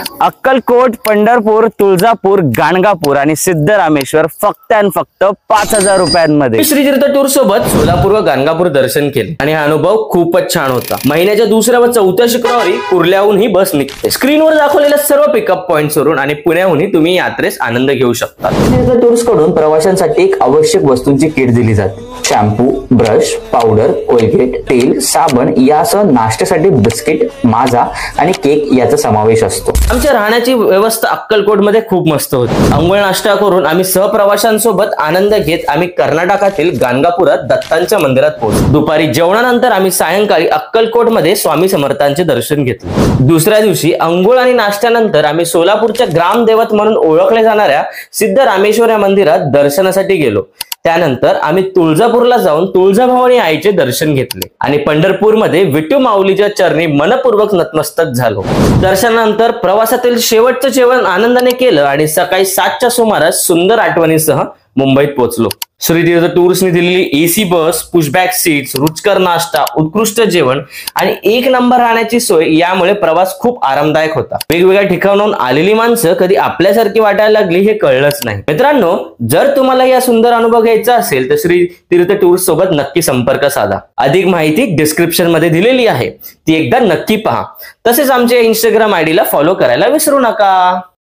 अक्कलकोट, पंढरपूर, तुळजापूर, गाणगापूर आणि सिद्धरामेश्वर फक्त आणि फक्त 5,000 रुपयांमध्ये. श्री तीर्थ टूर सोबत सोलापूर व गाणगापूर दर्शन केले आणि हा अनुभव खूपच छान होता. महिन्याच्या दुसऱ्या व चौथ्या शुक्रवारी कुर्ल्याहून ही बस निघते. स्क्रीनवर दाखवलेल्या सर्व पिकअप पॉइंट्स वरून आणि पुण्याहूनही तुम्ही यात्रेस आनंद घेऊ शकता. तीर्थ टूर्स कडून प्रवाशांसाठी एक आवश्यक वस्तूंची किट दिली जाते. शॅम्पू, ब्रश, पावडर, कोलगेट, तेल, साबण यासह नाश्त्यासाठी बिस्किट, माझा आणि केक याचा समावेश असतो. आमच्या राहण्याची व्यवस्था अक्कलकोट मध्ये खूप मस्त होती. अंघोळ नाश्ता करून आम्ही सहप्रवाशांसोबत आनंद घेत आम्ही कर्नाटकातील गाणगापुरात दत्तांच्या मंदिरात पोहोचलो. दुपारी जेवणानंतर आम्ही सायंकाळी अक्कलकोट मध्ये स्वामी समर्थांचे दर्शन घेतले. दुसऱ्या दिवशी अंघोळ आणि नाश्त्यानंतर आम्ही सोलापूरच्या ग्रामदेवत म्हणून ओळखले जाणाऱ्या सिद्धरामेश्वर या मंदिरात दर्शनासाठी गेलो. त्यानंतर आम्ही तुळजापूरला जाऊन तुळजाभवानी आईचे दर्शन घेतले आणि पंढरपूरमध्ये विठू माऊलीच्या चरणी मनपूर्वक नतमस्तक झालो. दर्शनानंतर प्रवासातील शेवटचं जेवण आनंदाने केलं आणि सकाळी 7च्या सुमारास सुंदर आठवणीसह मुंबईत पोहोचलो. श्री तीर्थ टूर्सनी दिलेली एसी बस, पुशबॅक सीट्स, रुचकर नाश्ता, उत्कृष्ट जेवण आणि एक नंबर राहण्याची सोय यामुळे प्रवास खूप आरामदायक होता. वेगवेगळ्या ठिकाणाहून आलेली माणसं कधी आपल्यासारखी वाटायला लागली हे कळलंच नाही. मित्रांनो, जर तुम्हाला या सुंदर अनुभव घ्यायचा असेल तर श्री तीर्थ टूर्स सोबत नक्की संपर्क साधा. अधिक माहिती डिस्क्रिप्शन मध्ये दिलेली आहे, ती एकदा नक्की पहा. तसेच आमच्या इंस्टाग्राम आयडीला फॉलो करायला विसरू नका.